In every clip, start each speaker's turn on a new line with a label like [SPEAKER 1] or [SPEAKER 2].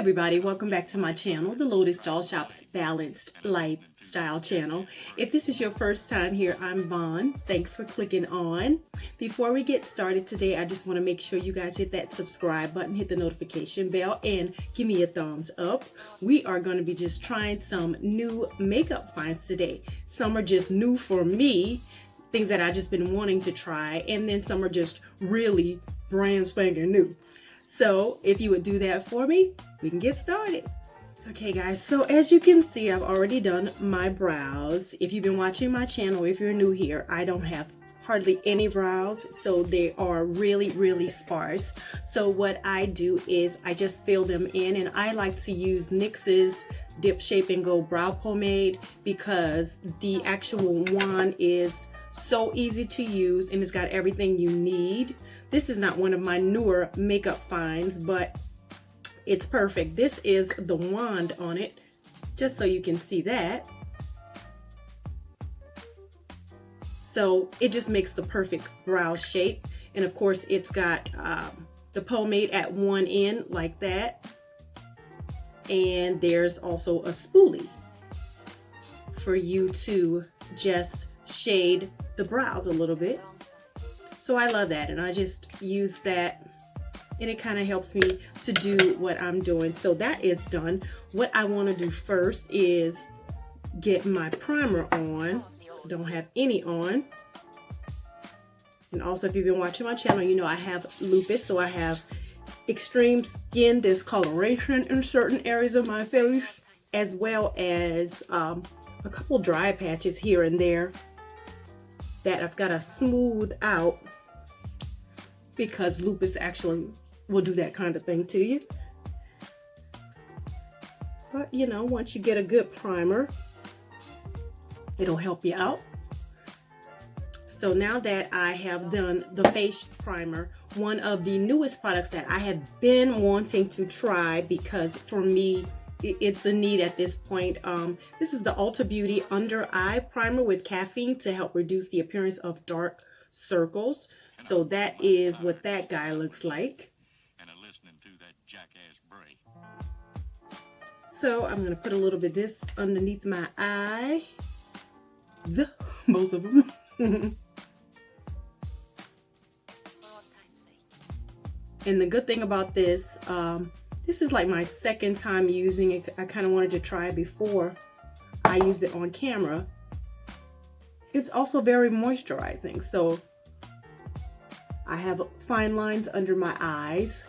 [SPEAKER 1] everybody, welcome back to my channel, the Lotus Doll Shop's Balanced Lifestyle channel. If this is your first time here, I'm Vaughn. Thanks for clicking on. Before we get started today, I just want to make sure you guys hit that subscribe button, hit the notification bell, and give me a thumbs up. We are going to be just trying some new makeup finds today. Some are just new for me, things that I've just been wanting to try, and then some are just really brand spanking new. So if you would do that for me, we can get started. Okay guys, so as you can see, I've already done my brows. If you've been watching my channel, if you're new here, I don't have hardly any brows, so they are really sparse. So what I do is I just fill them in, and I like to use NYX's Dip Shape and Go brow pomade because the actual wand is so easy to use and it's got everything you need. This is not one of my newer makeup finds, but it's perfect. This is the wand on it, just so you can see that. So it just makes the perfect brow shape. And of course, it's got the pomade at one end like that. And there's also a spoolie for you to just shade the brows a little bit. So I love that, and I just use that, and it kind of helps me to do what I'm doing. So that is done. What I want to do first is get my primer on. So I don't have any on. And also, if you've been watching my channel, you know I have lupus, so I have extreme skin discoloration in certain areas of my face, as well as a couple dry patches here and there that I've got to smooth out, because lupus actually will do that kind of thing to you. But you know, once you get a good primer, it'll help you out. So now that I have done the face primer, one of the newest products that I have been wanting to try, because for me it's a need at this point, this is the Ulta Beauty Under Eye Primer with caffeine to help reduce the appearance of dark circles. So that is what that guy looks like. So I'm going to put a little bit of this underneath my eye. Both of them. And the good thing about this, this is like my second time using it. I kind of wanted to try it before I used it on camera. It's also very moisturizing. So I have fine lines under my eyes.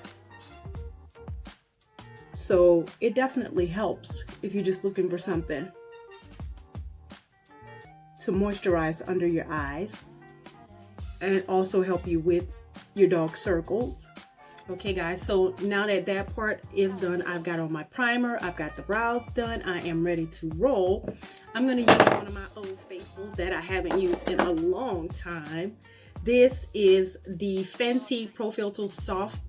[SPEAKER 1] So it definitely helps if you're just looking for something to moisturize under your eyes, and also help you with your dark circles. Okay guys, so now that that part is done, I've got on my primer, I've got the brows done, I am ready to roll. I'm going to use one of my old faithfuls that I haven't used in a long time. This is the Fenty Pro Filter Soft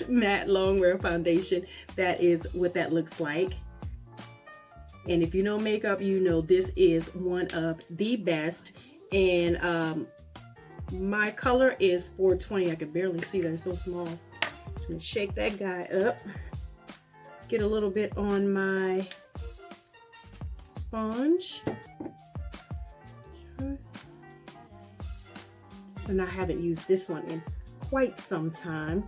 [SPEAKER 1] Matte Longwear Foundation. That is what that looks like. And if you know makeup, you know this is one of the best. And my color is 420. I can barely see that, it's so small. I'm gonna shake that guy up. Get a little bit on my sponge. Okay. And I haven't used this one in quite some time,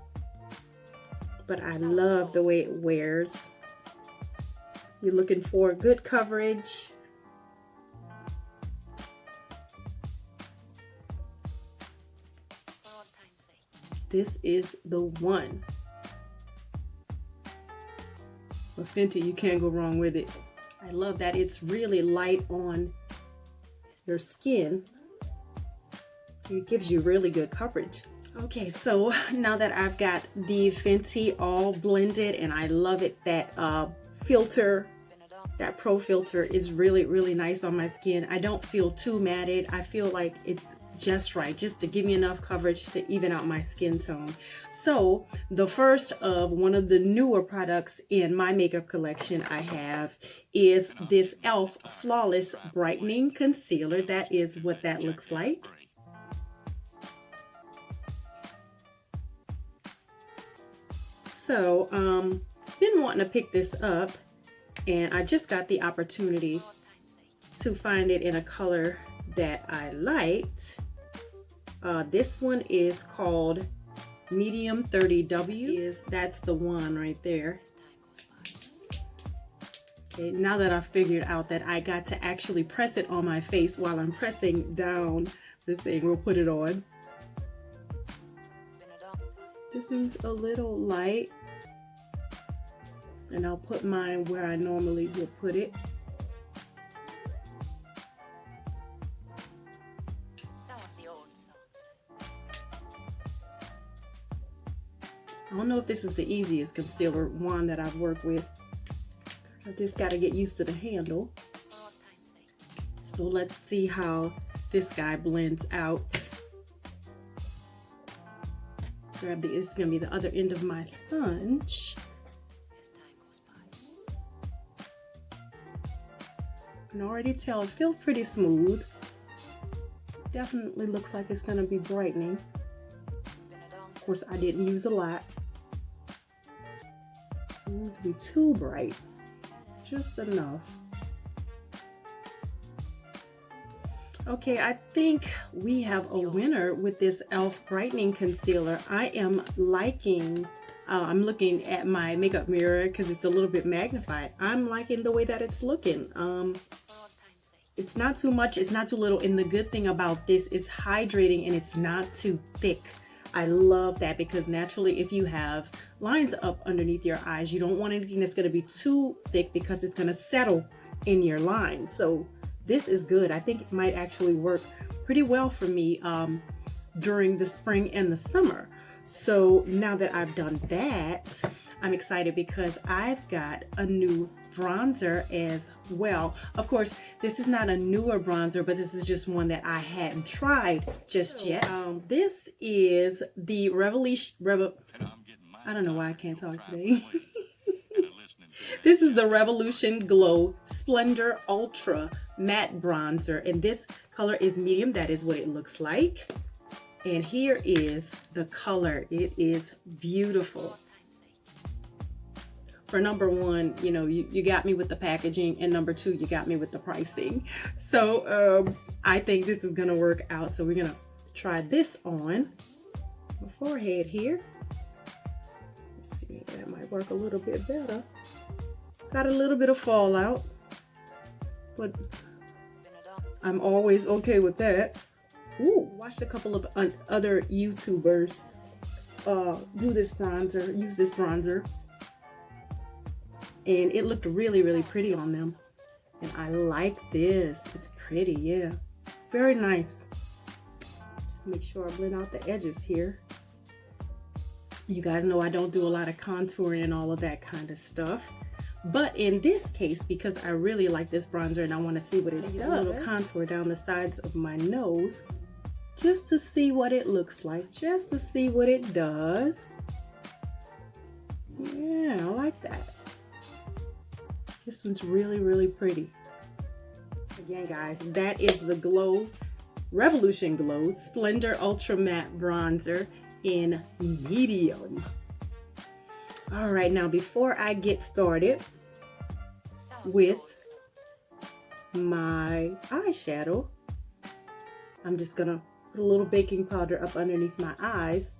[SPEAKER 1] but I love the way it wears. You're looking for good coverage. This is the one. With Fenty, you can't go wrong with it. I love that it's really light on your skin. It gives you really good coverage. Okay, so now that I've got the Fenty all blended, and I love it, that filter, that Pro Filter is really nice on my skin. I don't feel too matted. I feel like it's just right, just to give me enough coverage to even out my skin tone. So the first of one of the newer products in my makeup collection I have is this E.l.f. Flawless Brightening Concealer. That is what that looks like. So, been wanting to pick this up, and I just got the opportunity to find it in a color that I liked. This one is called Medium 30W. That's the one right there. Okay, now that I've figured out that I got to actually press it on my face while I'm pressing down the thing, we'll put it on. This one's a little light, and I'll put mine where I normally would put it. I don't know if this is the easiest concealer wand that I've worked with. I just got to get used to the handle. So let's see how this guy blends out. Grab the, this is going to be the other end of my sponge. I can already tell it feels pretty smooth. Definitely looks like it's going to be brightening. Of course, I didn't use a lot. I don't want it to be too bright. Just enough. Okay, I think we have a winner with this e.l.f. Brightening Concealer. I am liking, I'm looking at my makeup mirror because it's a little bit magnified. I'm liking the way that it's looking. It's not too much, it's not too little. And the good thing about this is hydrating and it's not too thick. I love that because naturally if you have lines up underneath your eyes, you don't want anything that's going to be too thick because it's going to settle in your line. So this is good. I think it might actually work pretty well for me during the spring and the summer. So now that I've done that, I'm excited because I've got a new bronzer as well. Of course, this is not a newer bronzer, but this is just one that I hadn't tried just yet. This is the I don't know why I can't talk today. This is the Revolution Glow Splendour Ultra Matte Bronzer, and this color is medium. That is what it looks like. And here is the color. It is beautiful. For number one, you know, you got me with the packaging, and number two, you got me with the pricing. So I think this is gonna work out. So we're gonna try this on my forehead here. Let's see, that might work a little bit better. Got a little bit of fallout, but I'm always okay with that. Ooh, watched a couple of other YouTubers do this bronzer, use this bronzer, and it looked really, really pretty on them. And I like this. It's pretty, yeah. Very nice. Just make sure I blend out the edges here. You guys know I don't do a lot of contouring and all of that kind of stuff. But in this case, because I really like this bronzer and I want to see what it does, a little contour down the sides of my nose just to see what it looks like, just to see what it does. Yeah, I like that. This one's really, really pretty. Again, guys, that is the Glow, Revolution Glow Splendour Ultra Matte Bronzer in medium. All right, now before I get started with my eyeshadow, I'm just gonna put a little baking powder up underneath my eyes.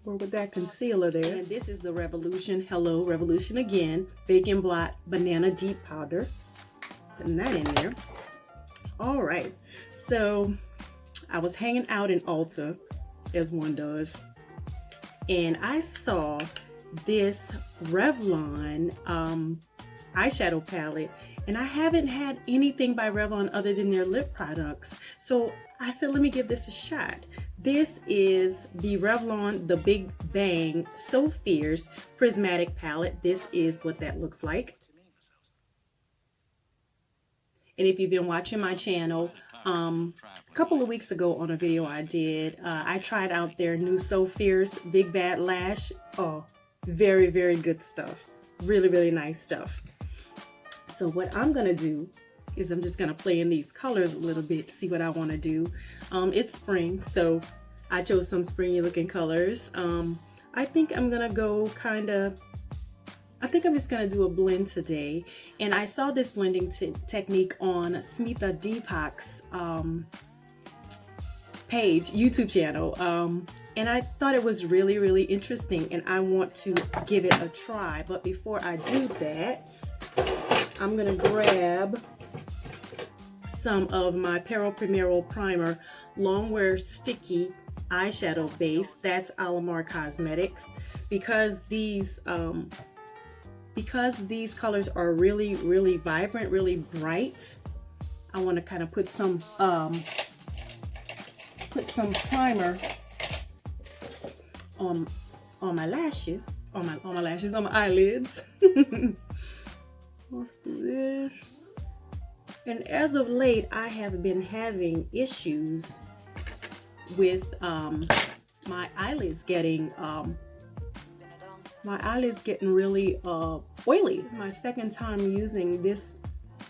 [SPEAKER 1] Or with that concealer there. And this is the Revolution, hello, Revolution again, Baking Blot Banana Deep Powder. Putting that in there. All right, so I was hanging out in Ulta, as one does, and I saw this Revlon eyeshadow palette, and I haven't had anything by Revlon other than their lip products. So I said, let me give this a shot. This is the Revlon The Big Bang So Fierce Prismatic palette. This is what that looks like. And if you've been watching my channel, a couple of weeks ago on a video I did, I tried out their new So Fierce Big Bad Lash. Oh, very, very good stuff. Really, really nice stuff. So what I'm gonna do is I'm just gonna play in these colors a little bit, see what I wanna do. It's spring, so I chose some springy looking colors. I think I'm gonna go I think I'm just gonna do a blend today. And I saw this blending technique on Smita Deepak's page, YouTube channel. And I thought it was really, really interesting, and I want to give it a try. But before I do that, I'm gonna grab some of my Pero Primero Primer Longwear Sticky Eyeshadow Base. That's Alamar Cosmetics. Because these colors are really, really vibrant, really bright, I want to kind of put some primer on my lashes, on my eyelids. Let's do this. And as of late, I have been having issues with my eyelids getting really oily. This is my second time using this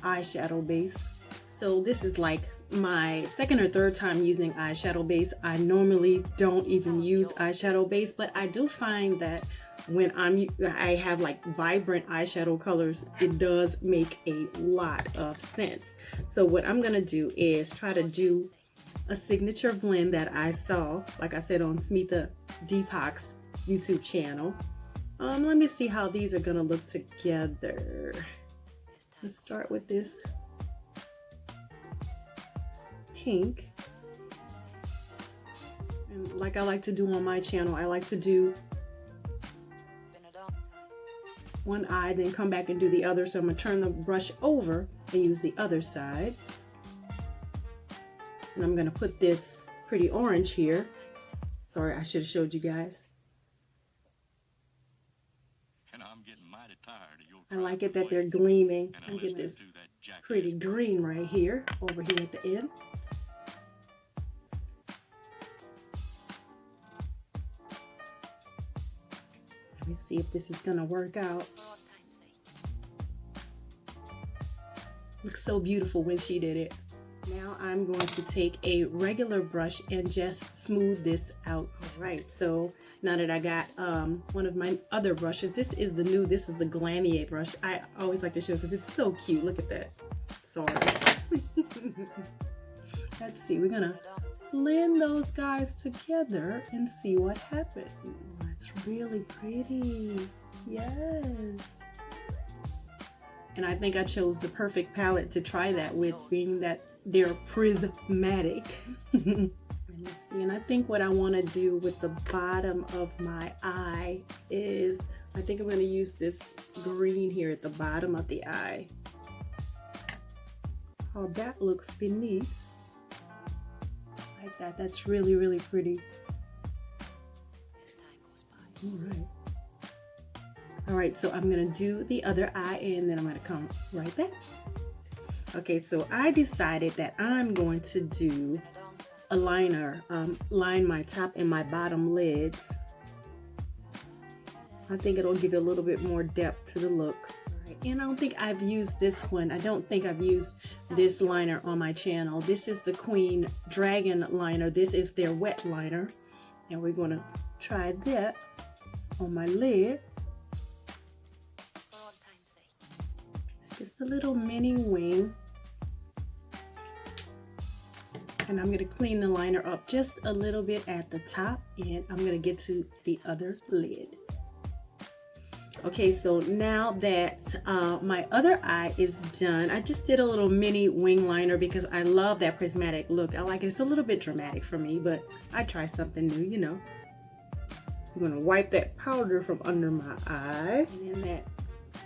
[SPEAKER 1] eyeshadow base. So this is like my second or third time using eyeshadow base. I normally don't even use eyeshadow base, but I do find that when I have like vibrant eyeshadow colors, it does make a lot of sense. So what I'm gonna do is try to do a signature blend that I saw, like I said, on Smita Deepak's YouTube channel. Let me see how these are gonna look together. Let's start with this pink. And like I like to do on my channel, I like to do one eye, then come back and do the other. So I'm gonna turn the brush over and use the other side. And I'm gonna put this pretty orange here. Sorry, I should have showed you guys. I like it that they're gleaming. And get this pretty green right here, over here at the end. Let me see if this is gonna work out. Looks so beautiful when she did it. Now I'm going to take a regular brush and just smooth this out. All right, so now that I got one of my other brushes, this is the Glamier brush. I always like to show because it's so cute. Look at that. Sorry. Let's see, we're gonna blend those guys together and see what happens. That's really pretty. Yes. And I think I chose the perfect palette to try that with, being that they're prismatic. Let's see, and I think what I want to do with the bottom of my eye is, I think I'm going to use this green here at the bottom of the eye. How that looks beneath. Like that. That's really, really pretty. All right, so I'm gonna do the other eye and then I'm gonna come right back. Okay, so I decided that I'm going to do a liner, line my top and my bottom lids. I think it'll give a little bit more depth to the look. And I don't think I've used this one. I don't think I've used this liner on my channel. This is the Queen Dragon liner. This is their wet liner. And we're gonna try that on my lid. It's just a little mini wing. And I'm gonna clean the liner up just a little bit at the top, and I'm gonna get to the other lid. Okay, so now that my other eye is done, I just did a little mini wing liner because I love that prismatic look. I like it. It's a little bit dramatic for me, but I try something new, you know. I'm gonna wipe that powder from under my eye and then that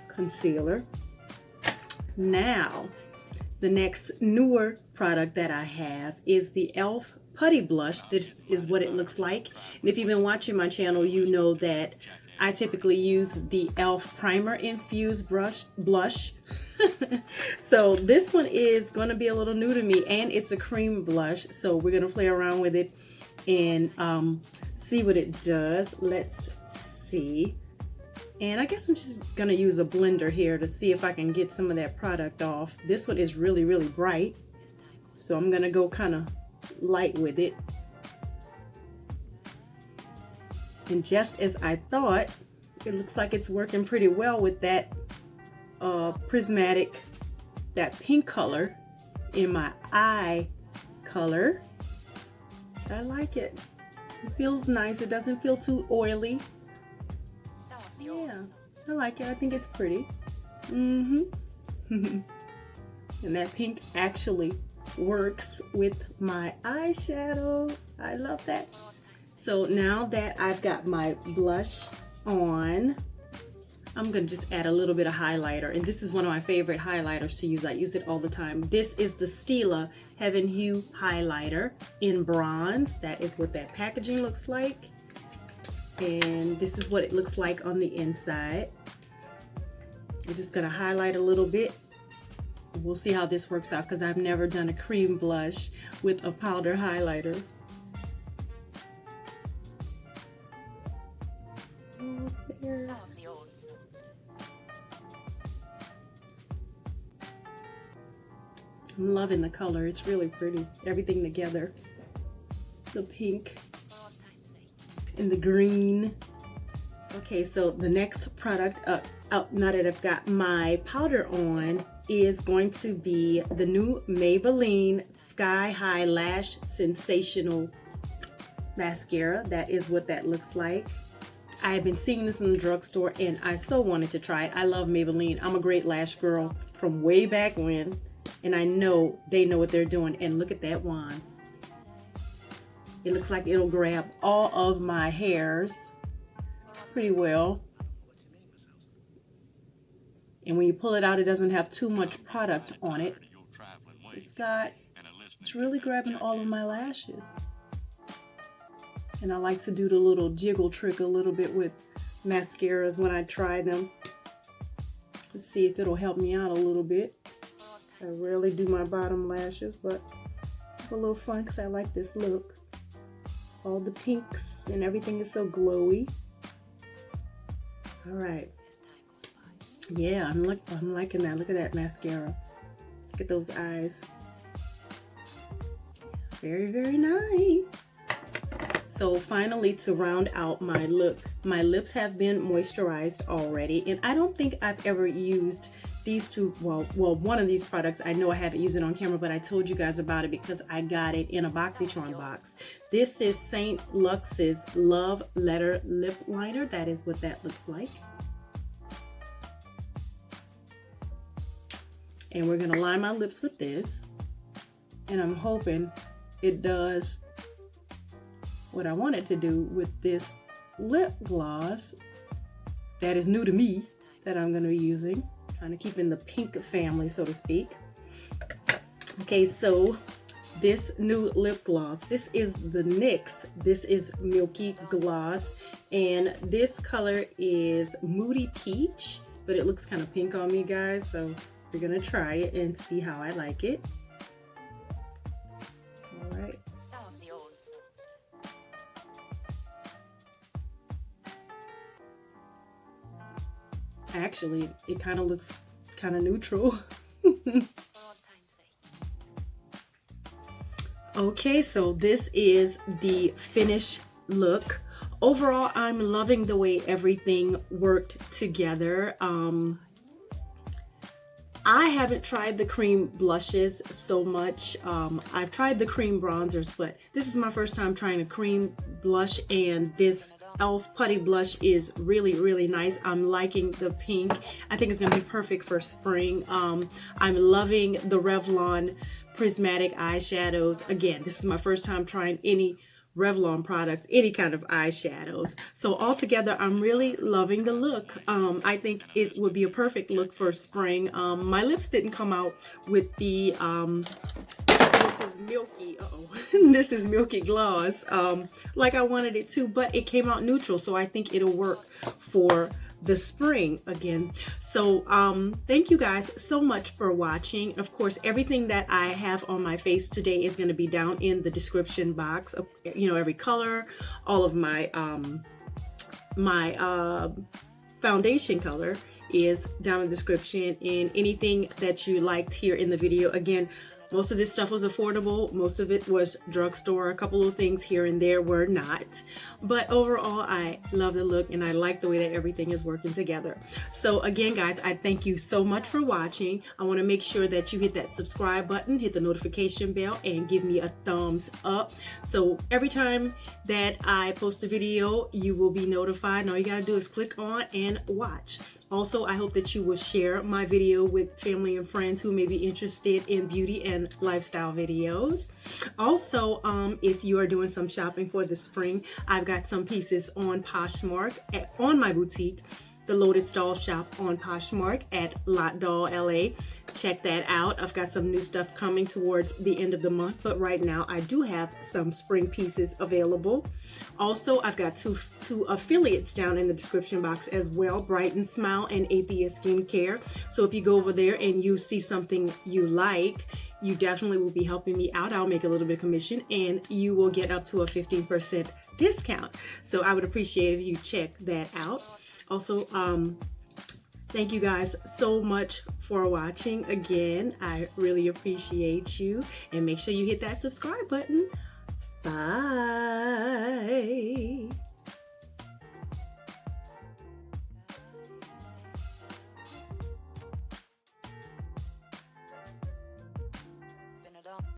[SPEAKER 1] concealer. Now, the next newer product that I have is the E.l.f. Putty Blush. This is what it looks like. And if you've been watching my channel, you know that I typically use the E.l.f. Primer Infused Blush. So this one is going to be a little new to me, and it's a cream blush. So we're going to play around with it and see what it does. Let's see. And I guess I'm just going to use a blender here to see if I can get some of that product off. This one is really, really bright. So I'm going to go kind of light with it. And just as I thought, it looks like it's working pretty well with that prismatic, that pink color in my eye color. I like it. It feels nice. It doesn't feel too oily. Yeah, I like it. I think it's pretty. And that pink actually works with my eyeshadow. I love that. So now that I've got my blush on, I'm gonna just add a little bit of highlighter, and this is one of my favorite highlighters to use. I use it all the time. This is the Stila Heaven Hue highlighter in bronze. That is what that packaging looks like, and this is what it looks like on the inside. I'm just gonna highlight a little bit. We'll see how this works out because I've never done a cream blush with a powder highlighter. Almost there. I'm loving the color. It's really pretty. Everything together. The pink and the green. Okay, so the next product out now that I've got my powder on is going to be the new Maybelline Sky High Lash Sensational mascara. That is what that looks like. I have been seeing this in the drugstore and I so wanted to try it. I love Maybelline. I'm a great lash girl from way back when, and I know they know what they're doing. And look at that wand. It looks like it'll grab all of my hairs pretty well. And when you pull it out, it doesn't have too much product on it. It's really grabbing all of my lashes. And I like to do the little jiggle trick a little bit with mascaras when I try them. Let's see if it'll help me out a little bit. I rarely do my bottom lashes, but it's a little fun because I like this look. All the pinks and everything is so glowy. All right. Yeah, I'm liking that. Look at that mascara. Look at those eyes. Very, very nice. So finally, to round out my look, my lips have been moisturized already, and I don't think I've ever used these two, well, one of these products. I know I haven't used it on camera, but I told you guys about it because I got it in a BoxyCharm box. This is St. Luxe's Love Letter Lip Liner. That is what that looks like. And we're gonna line my lips with this, and I'm hoping it does what I want it to do with this lip gloss that is new to me, that I'm gonna be using. Trying to keep in the pink family, so to speak. Okay, so this new lip gloss, this is the NYX. This is Milky Gloss, and this color is Moody Peach, but it looks kind of pink on me, guys, so we're gonna try it and see how I like it. All right. Actually, it kind of looks kind of neutral. Okay, so this is the finished look. Overall, I'm loving the way everything worked together. I haven't tried the cream blushes so much. I've tried the cream bronzers, but this is my first time trying a cream blush, and this E.l.f. Putty blush is really, really nice. I'm liking the pink. I think it's gonna be perfect for spring. I'm loving the Revlon Prismatic eyeshadows. Again, this is my first time trying any Revlon products, any kind of eyeshadows. So altogether, I'm really loving the look. I think it would be a perfect look for spring. My lips didn't come out with the this is Milky, this is Milky gloss, like I wanted it to, but it came out neutral, so I think it'll work for the spring again. So thank you guys so much for watching. Of course, everything that I have on my face today is going to be down in the description box. You know, every color, all of my foundation color is down in the description, and anything that you liked here in the video. Again, Most of this stuff was affordable. Most of it was drugstore. A couple of things here and there were not. But overall, I love the look and I like the way that everything is working together. So again, guys, I thank you so much for watching. I want to make sure that you hit that subscribe button, hit the notification bell, and give me a thumbs up. So every time that I post a video, you will be notified. And all you got to do is click on and watch. Also, I hope that you will share my video with family and friends who may be interested in beauty and lifestyle videos. Also, if you are doing some shopping for the spring, I've got some pieces on Poshmark on my boutique, the Lotus doll shop on Poshmark at L.A.L, L.A. Check that out. I've got some new stuff coming towards the end of the month, but right now I do have some spring pieces available. Also, I've got two affiliates down in the description box as well, Bright and Smile and Atheist Skincare. So if you go over there and you see something you like, you definitely will be helping me out. I'll make a little bit of commission and you will get up to a 15% discount. So I would appreciate if you check that out. Also, thank you guys so much for watching. Again, I really appreciate you. And make sure you hit that subscribe button. Bye.